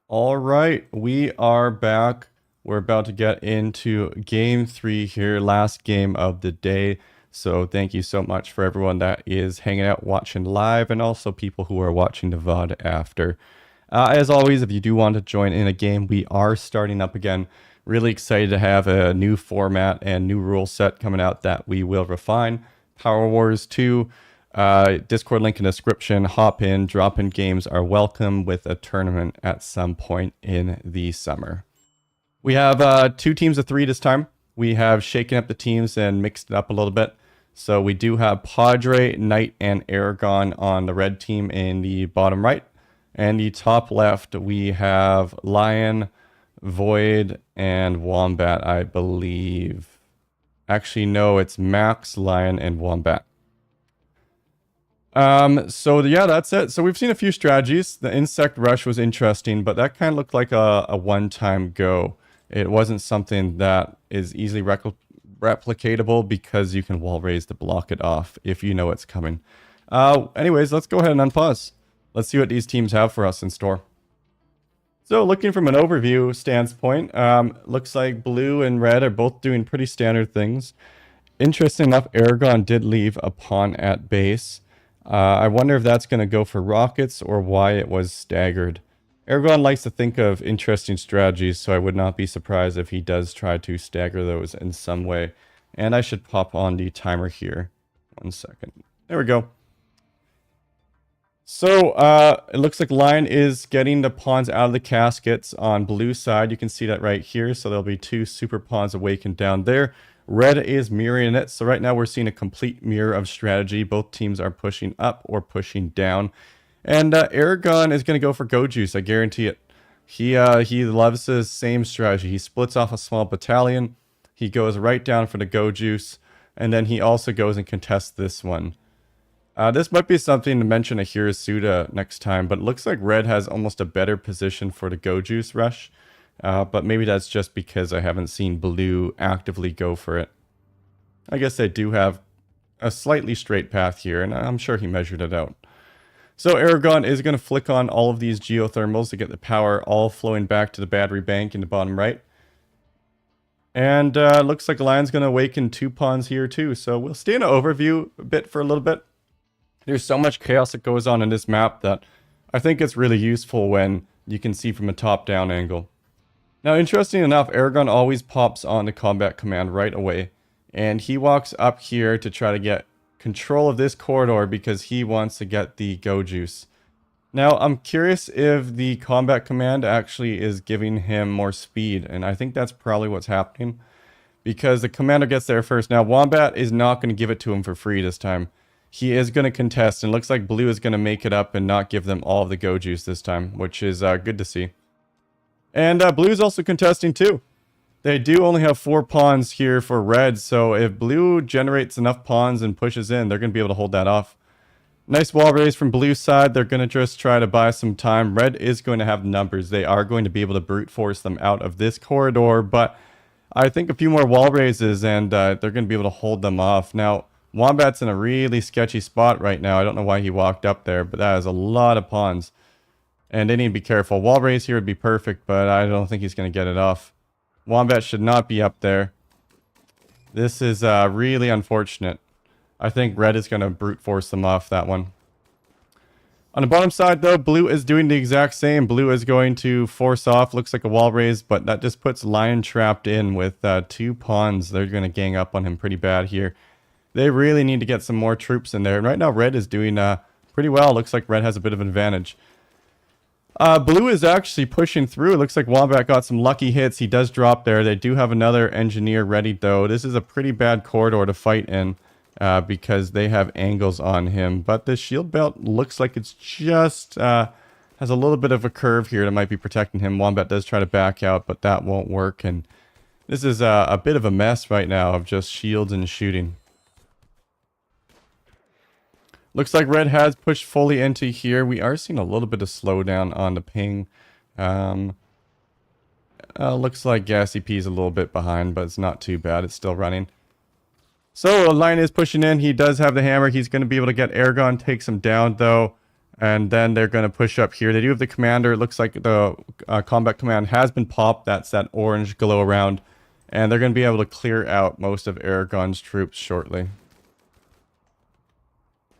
All right, we are back. We're about to get into game 3 here, last game of the day. So thank you so much for everyone that is hanging out watching live, and also people who are watching the VOD after. As always, if you do want to join in a game, we are starting up again. Really excited to have a new format and new rule set coming out that we will refine. PowerWars 2. Discord link in the description. Hop in, drop in games are welcome with a tournament at some point in the summer. We have 2 teams of 3 this time. We have shaken up the teams and mixed it up a little bit. So we do have Padre, Knight, and Aragon on the red team in the bottom right. And the top left, we have Lion, Void, and Wombat, I believe. Actually, no, it's Max, Lion, and Wombat. So yeah, that's it. So we've seen a few strategies. The insect rush was interesting, but that kind of looked like a one-time go. It wasn't something that is easily replicatable because you can wall raise to block it off if you know it's coming. Anyways, let's go ahead and unpause. Let's see what these teams have for us in store. So looking from an overview standpoint, looks like blue and red are both doing pretty standard things. Interesting enough, Aragon did leave a pawn at base. I wonder if that's going to go for rockets or why it was staggered. Aragon likes to think of interesting strategies, so I would not be surprised if he does try to stagger those in some way. And I should pop on the timer here. 1 second. There we go. So it looks like Lion is getting the pawns out of the caskets on blue side. You can see that right here. So there'll be 2 super pawns awakened down there. Red is mirroring it. So right now we're seeing a complete mirror of strategy. Both teams are pushing up or pushing down. And Aragon is going to go for Go Juice. I guarantee it. He loves his same strategy. He splits off a small battalion. He goes right down for the Go Juice. And then he also goes and contests this one. This might be something to mention a Hirasuta next time, but it looks like Red has almost a better position for the Go Juice rush. But maybe that's just because I haven't seen Blue actively go for it. I guess they do have a slightly straight path here, and I'm sure he measured it out. So Aragon is going to flick on all of these geothermals to get the power all flowing back to the battery bank in the bottom right. And looks like Lion's going to awaken 2 pawns here too. So we'll stay in an overview a bit for a little bit. There's so much chaos that goes on in this map that I think it's really useful when you can see from a top-down angle. Now, interesting enough, Aragon always pops on the combat command right away. And he walks up here to try to get control of this corridor because he wants to get the Go Juice. Now, I'm curious if the combat command actually is giving him more speed. And I think that's probably what's happening, because the commander gets there first. Now, Wombat is not going to give it to him for free this time. He is going to contest, and looks like Blue is going to make it up and not give them all of the Go Juice this time, which is good to see. And Blue is also contesting too. They do only have 4 pawns here for Red, so if Blue generates enough pawns and pushes in, they're going to be able to hold that off. Nice wall raise from Blue's side. They're going to just try to buy some time. Red is going to have numbers. They are going to be able to brute force them out of this corridor, but I think a few more wall raises and they're going to be able to hold them off. Now, Wombat's in a really sketchy spot right now. I don't know why he walked up there, but that is a lot of pawns. And they need to be careful. Wall raise here would be perfect, but I don't think he's going to get it off. Wombat should not be up there. This is really unfortunate. I think Red is going to brute force them off that one. On the bottom side, though, Blue is doing the exact same. Blue is going to force off. Looks like a wall raise, but that just puts Lion trapped in with 2 pawns. They're going to gang up on him pretty bad here. They really need to get some more troops in there. And right now, Red is doing pretty well. Looks like Red has a bit of an advantage. Blue is actually pushing through. It looks like Wombat got some lucky hits. He does drop there. They do have another engineer ready, though. This is a pretty bad corridor to fight in because they have angles on him. But the shield belt looks like it's just has a little bit of a curve here that might be protecting him. Wombat does try to back out, but that won't work. And this is a bit of a mess right now of just shields and shooting. Looks like Red has pushed fully into here. We are seeing a little bit of slowdown on the ping. Looks like Gassy P is a little bit behind, but it's not too bad. It's still running. So Lion is pushing in. He does have the hammer. He's going to be able to get Aragon, takes him down, though. And then they're going to push up here. They do have the commander. It looks like the combat command has been popped. That's that orange glow around. And they're going to be able to clear out most of Aragon's troops shortly.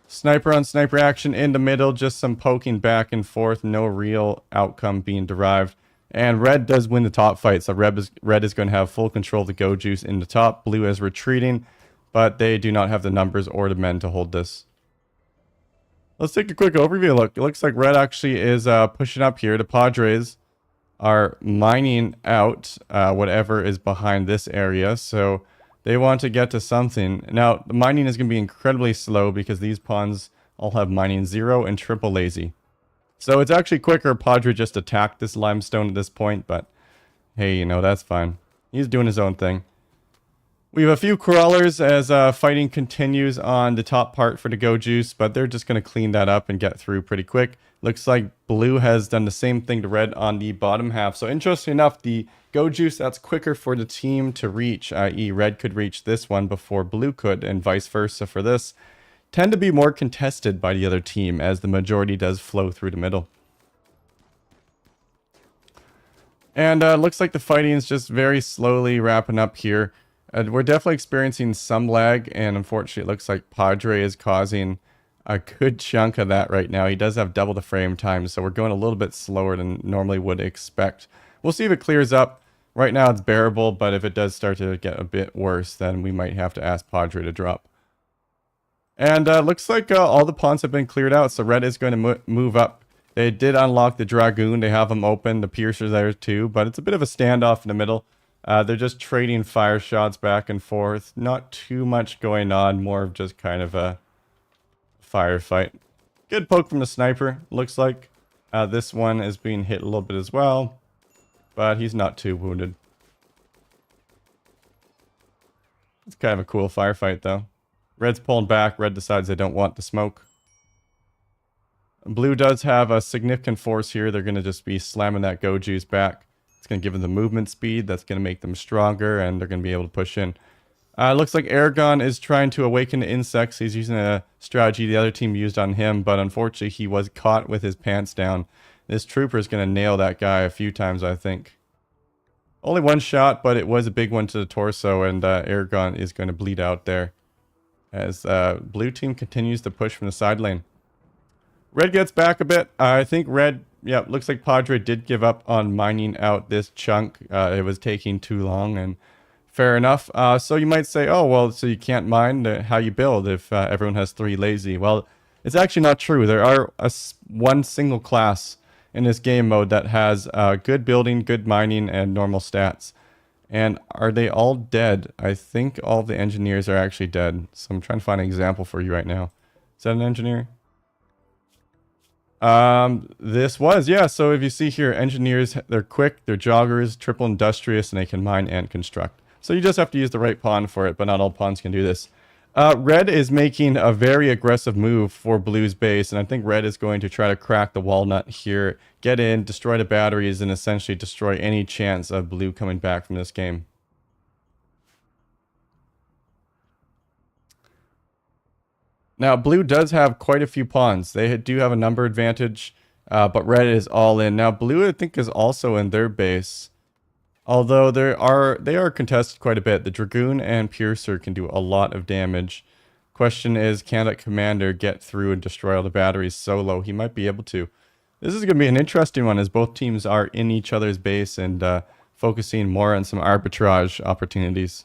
Sniper on sniper action in the middle. Just some poking back and forth. No real outcome being derived. And red does win the top fight. So red is going to have full control of the go juice in the top. Blue is retreating. But they do not have the numbers or the men to hold this. Let's take a quick overview look. It looks like red actually is pushing up here. The Padres are mining out whatever is behind this area. So they want to get to something. Now, the mining is going to be incredibly slow because these pawns all have mining 0 and triple lazy. So it's actually quicker. Padre just attacked this limestone at this point. But hey, you know, that's fine. He's doing his own thing. We have a few crawlers as fighting continues on the top part for the go juice, but they're just going to clean that up and get through pretty quick. Looks like blue has done the same thing to red on the bottom half. So interesting enough, the go juice, that's quicker for the team to reach, i.e. red could reach this one before blue could, and vice versa for this. Tend to be more contested by the other team as the majority does flow through the middle. And looks like the fighting is just very slowly wrapping up here. We're definitely experiencing some lag, and unfortunately it looks like Padre is causing a good chunk of that right now. He does have double the frame time, so we're going a little bit slower than normally would expect. We'll see if it clears up. Right now it's bearable, but if it does start to get a bit worse, then we might have to ask Padre to drop. And looks like all the pawns have been cleared out, so red is going to move up. They did unlock the Dragoon. They have them open. The Piercer's there too, but it's a bit of a standoff in the middle. They're just trading fire shots back and forth. Not too much going on. More of just kind of a firefight. Good poke from the sniper, looks like. This one is being hit a little bit as well. But he's not too wounded. It's kind of a cool firefight though. Red's pulling back. Red decides they don't want the smoke. Blue does have a significant force here. They're going to just be slamming that go juice back. It's going to give them the movement speed. That's going to make them stronger, and they're going to be able to push in. Looks like Aragon is trying to awaken the insects. He's using a strategy the other team used on him, but unfortunately he was caught with his pants down. This trooper is going to nail that guy a few times, I think. Only one shot, but it was a big one to the torso, and Aragon is going to bleed out there as blue team continues to push from the side lane. Red gets back a bit. I think red... Yeah, looks like Padre did give up on mining out this chunk. It was taking too long, and fair enough. So you might say, oh, well, so you can't mine how you build if everyone has 3 lazy. Well, it's actually not true. There are one single class in this game mode that has good building, good mining, and normal stats. And are they all dead? I think all the engineers are actually dead. So I'm trying to find an example for you right now. Is that an engineer? This was, yeah. So if you see here, engineers, they're quick, they're joggers, triple industrious, and they can mine and construct. So you just have to use the right pawn for it, but not all pawns can do this. Red is making a very aggressive move for blue's base, and I think red is going to try to crack the walnut here, get in, destroy the batteries, and essentially destroy any chance of blue coming back from this game. Now, blue does have quite a few pawns. They do have a number advantage, but red is all in. Now, blue, I think, is also in their base. Although they are contested quite a bit. The Dragoon and Piercer can do a lot of damage. Question is, can that commander get through and destroy all the batteries solo? He might be able to. This is going to be an interesting one as both teams are in each other's base and focusing more on some arbitrage opportunities.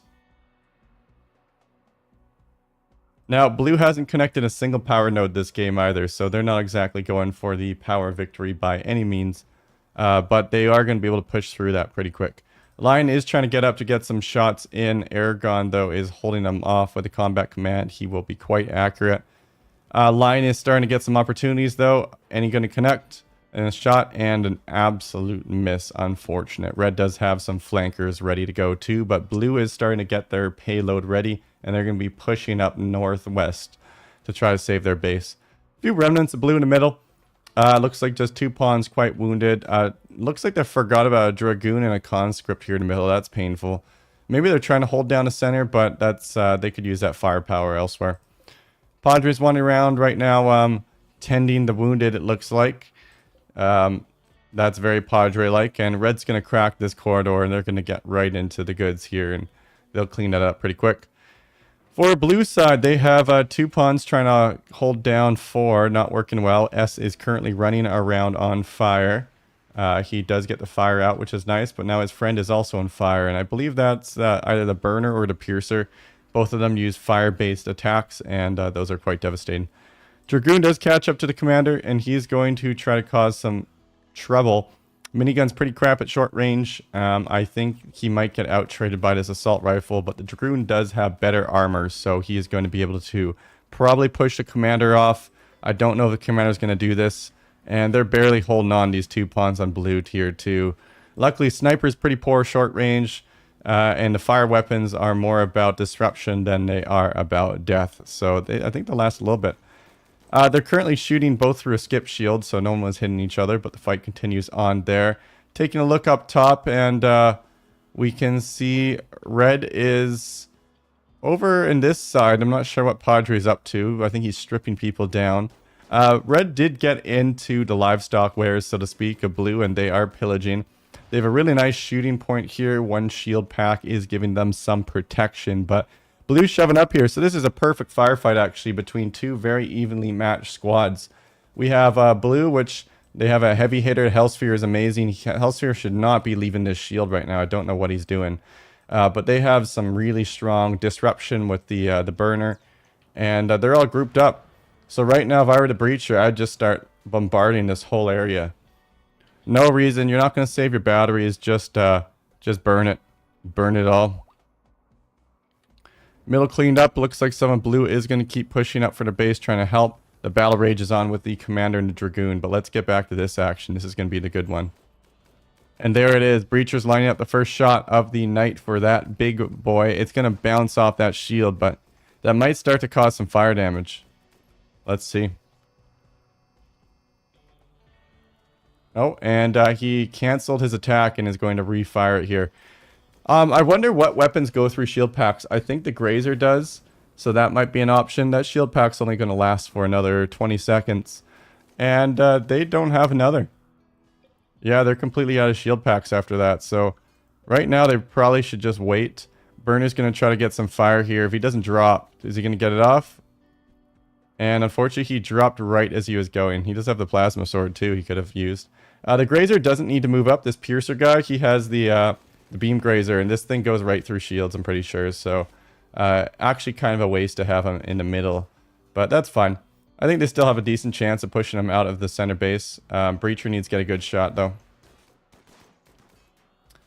Now, blue hasn't connected a single power node this game either, so they're not exactly going for the power victory by any means. But they are going to be able to push through that pretty quick. Lion is trying to get up to get some shots in. Aragon, though, is holding them off with a combat command. He will be quite accurate. Lion is starting to get some opportunities, though. And he's going to connect and a shot and an absolute miss. Unfortunate. Red does have some flankers ready to go, too. But blue is starting to get their payload ready. And they're going to be pushing up northwest to try to save their base. A few remnants of blue in the middle. Looks like just 2 pawns quite wounded. Looks like they forgot about a Dragoon and a Conscript here in the middle. That's painful. Maybe they're trying to hold down the center, but that's they could use that firepower elsewhere. Padres wandering around right now. tending the wounded, it looks like. That's very Padre-like, and Red's going to crack this corridor, and they're going to get right into the goods here, and they'll clean that up pretty quick. For blue side, they have 2 pawns trying to hold down 4, not working well. S is currently running around on fire. He does get the fire out, which is nice, but now his friend is also on fire, and I believe that's either the burner or the piercer. Both of them use fire-based attacks, and those are quite devastating. Dragoon does catch up to the commander, and he's going to try to cause some trouble. Minigun's pretty crap at short range. I think he might get out-traded by this assault rifle, but the Dragoon does have better armor, so he is going to be able to probably push the commander off. I don't know if the commander's going to do this, and they're barely holding on, these 2 pawns on blue tier 2. Luckily, sniper's pretty poor short range, and the fire weapons are more about disruption than they are about death, so I think they'll last a little bit. They're currently shooting both through a skip shield, so no one was hitting each other, but the fight continues on there. Taking a look up top, and we can see Red is over in this side. I'm not sure what Padre's up to. I think he's stripping people down. Red did get into the livestock wares, so to speak, of blue, and they are pillaging. They have a really nice shooting point here. 1 shield pack is giving them some protection, but blue's shoving up here, so this is a perfect firefight actually between 2 very evenly matched squads. We have blue, which they have a heavy hitter. Hellsphere is amazing. Hellsphere should not be leaving this shield right now. I don't know what he's doing, but they have some really strong disruption with the burner, and they're all grouped up. So right now, if I were the breacher, I'd just start bombarding this whole area. No reason. You're not going to save your batteries. Just burn it. Burn it all. Middle cleaned up. Looks like someone blue is going to keep pushing up for the base, trying to help. The battle rage is on with the commander and the dragoon. But let's get back to this action. This is going to be the good one. And there it is. Breacher's lining up the first shot of the night for that big boy. It's going to bounce off that shield, but that might start to cause some fire damage. Let's see. Oh, and he canceled his attack and is going to refire it here. I wonder what weapons go through shield packs. I think the Grazer does, so that might be an option. That shield pack's only going to last for another 20 seconds. And they don't have another. Yeah, they're completely out of shield packs after that. So right now they probably should just wait. Burner's going to try to get some fire here. If he doesn't drop, is he going to get it off? And unfortunately, he dropped right as he was going. He does have the plasma sword too he could have used. The Grazer doesn't need to move up. This Piercer guy, he has the Beam Grazer, and this thing goes right through shields, I'm pretty sure. So actually kind of a waste to have him in the middle. But that's fine. I think they still have a decent chance of pushing him out of the center base. Breacher needs to get a good shot, though.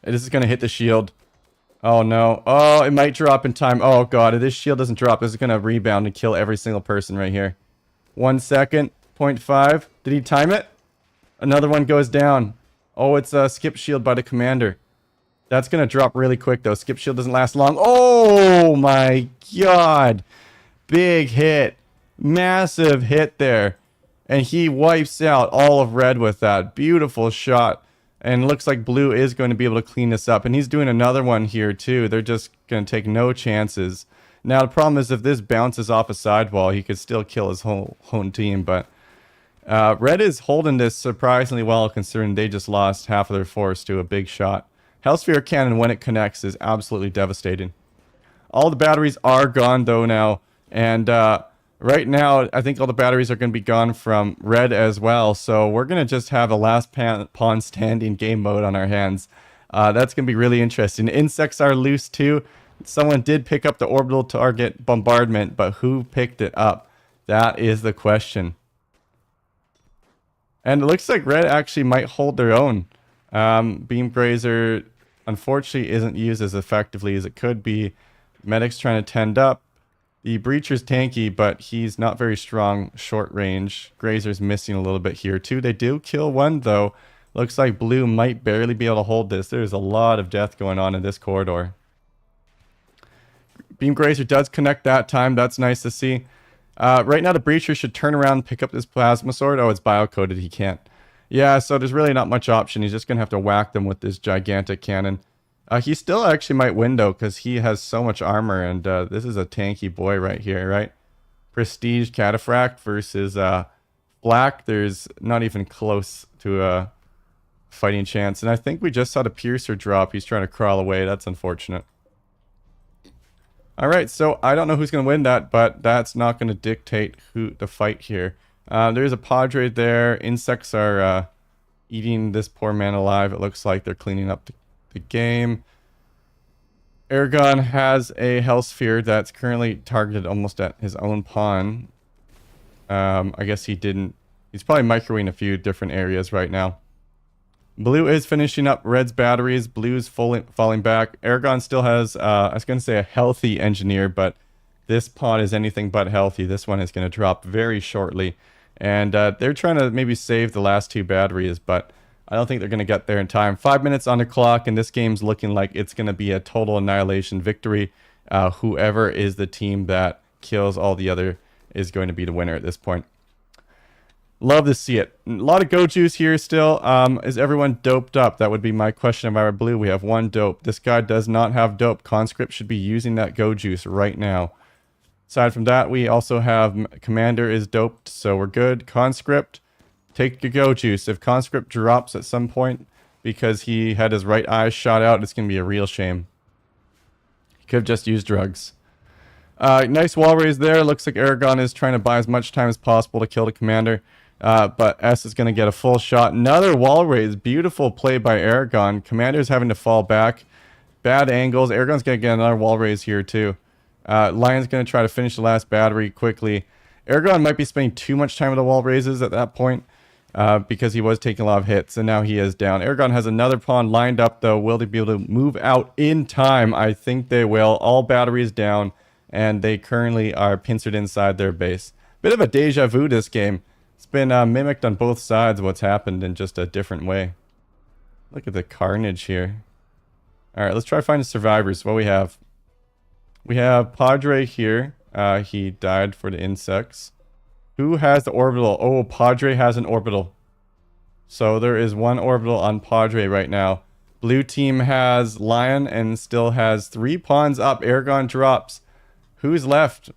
And this is going to hit the shield. Oh, no. Oh, it might drop in time. Oh, God. If this shield doesn't drop, this is going to rebound and kill every single person right here. 1 second. 0.5. Did he time it? Another one goes down. Oh, it's a skip shield by the commander. That's going to drop really quick, though. Skip shield doesn't last long. Oh, my God. Big hit. Massive hit there. And he wipes out all of red with that. Beautiful shot. And looks like blue is going to be able to clean this up. And he's doing another one here, too. They're just going to take no chances. Now, the problem is if this bounces off a sidewall, he could still kill his whole team. But red is holding this surprisingly well, considering they just lost half of their force to a big shot. Hellsphere Cannon, when it connects, is absolutely devastating. All the batteries are gone, though, now. And right now, I think all the batteries are going to be gone from red as well. So we're going to just have a last pawn standing game mode on our hands. That's going to be really interesting. Insects are loose, too. Someone did pick up the orbital target bombardment, but who picked it up? That is the question. And it looks like red actually might hold their own. Beam Grazer, unfortunately, isn't used as effectively as it could be. Medic's trying to tend up. The Breacher's tanky, but he's not very strong short range. Grazer's missing a little bit here, too. They do kill one, though. Looks like blue might barely be able to hold this. There's a lot of death going on in this corridor. Beam Grazer does connect that time. That's nice to see. Right now, the Breacher should turn around and pick up this plasma sword. Oh, it's bio-coded. He can't. Yeah, so there's really not much option. He's just going to have to whack them with this gigantic cannon. He still actually might win, though, because he has so much armor, and this is a tanky boy right here, right? Prestige Cataphract versus Black, there's not even close to a fighting chance. And I think we just saw the Piercer drop. He's trying to crawl away. That's unfortunate. All right, so I don't know who's going to win that, but that's not going to dictate who the fight here. There's a Padre there. Insects are eating this poor man alive. It looks like they're cleaning up the game. Aragon has a Hell Sphere that's currently targeted almost at his own pawn. I guess he didn't. He's probably microwaving a few different areas right now. Blue is finishing up Red's batteries. Blue's falling back. Aragon still has, I was going to say a healthy engineer, but this pawn is anything but healthy. This one is going to drop very shortly. And they're trying to maybe save the last 2 batteries, but I don't think they're going to get there in time. 5 minutes on the clock, and this game's looking like it's going to be a total annihilation victory. Whoever is the team that kills all the other is going to be the winner at this point. Love to see it. A lot of go juice here still. Is everyone doped up? That would be my question if I were blue. We have 1 dope. This guy does not have dope. Conscript should be using that go juice right now. Aside from that, we also have Commander is doped, so we're good. Conscript, take your go juice. If Conscript drops at some point because he had his right eye shot out, it's going to be a real shame. He could have just used drugs. Nice wall raise there. Looks like Aragon is trying to buy as much time as possible to kill the Commander. But S is going to get a full shot. Another wall raise. Beautiful play by Aragon. Commander's having to fall back. Bad angles. Aragon's going to get another wall raise here too. Lion's going to try to finish the last battery quickly. Aragon might be spending too much time with the wall raises at that point because he was taking a lot of hits, and now he is down. Aragon has another pawn lined up though. Will they be able to move out in time? I think they will. All batteries down, and they currently are pincered inside their base. Bit of a deja vu this game. It's been mimicked on both sides what's happened in just a different way. Look at the carnage here. Alright, let's try to find the survivors. What we have? We have Padre here. He died for the insects. Who has the orbital? Oh, Padre has an orbital. So there is 1 orbital on Padre right now. Blue team has Lion and still has 3 pawns up. Aragon drops. Who's left?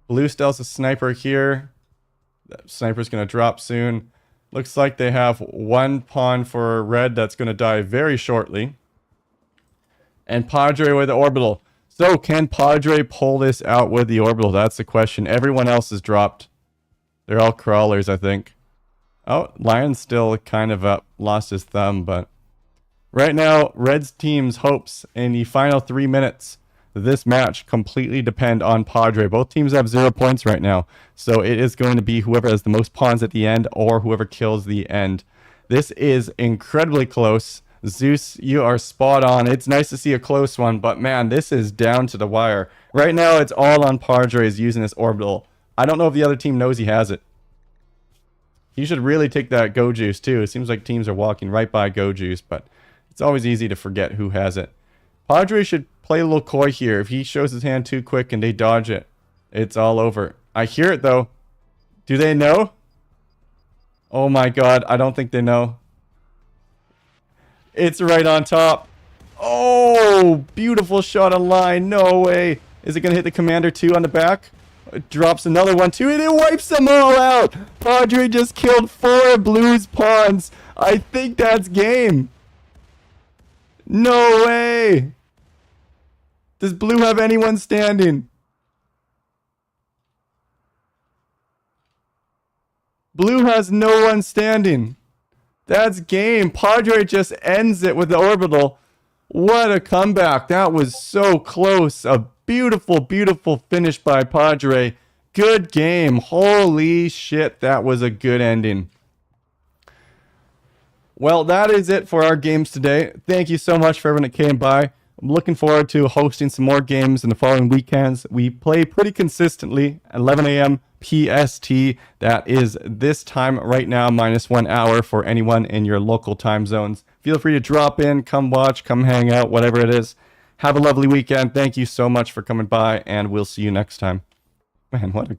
Blue still has a sniper here. That sniper's going to drop soon. Looks like they have 1 pawn for red that's going to die very shortly. And Padre with the orbital. So can Padre pull this out with the orbital? That's the question. Everyone else is dropped. They're all crawlers, I think. Oh, Lion's still kind of lost his thumb, but right now, Red's team's hopes in the final 3 minutes of this match completely depend on Padre. Both teams have 0 points right now, so it is going to be whoever has the most pawns at the end or whoever kills the end. This is incredibly close. Zeus, you are spot on. It's nice to see a close one, but man, this is down to the wire. Right now, it's all on Padres using this orbital. I don't know if the other team knows he has it. He should really take that go juice too. It seems like teams are walking right by go juice, but it's always easy to forget who has it. Padre should play a little coy here. If he shows his hand too quick and they dodge it, it's all over. I hear it though. Do they know? Oh my god, I don't think they know. It's right on top. Oh, beautiful shot on line. No way. Is it going to hit the Commander too on the back? It drops another one too, and it wipes them all out. Padre just killed 4 Blues pawns. I think that's game. No way. Does Blue have anyone standing? Blue has no one standing. That's game. Padre just ends it with the orbital. What a comeback. That was so close. A beautiful, beautiful finish by Padre. Good game. Holy shit. That was a good ending. Well, that is it for our games today. Thank you so much for everyone that came by. I'm looking forward to hosting some more games in the following weekends. We play pretty consistently at 11 a.m. PST. That is this time right now, minus 1 hour for anyone in your local time zones. Feel free to drop in, come watch, come hang out, whatever it is. Have a lovely weekend. Thank you so much for coming by, and we'll see you next time. Man, what a great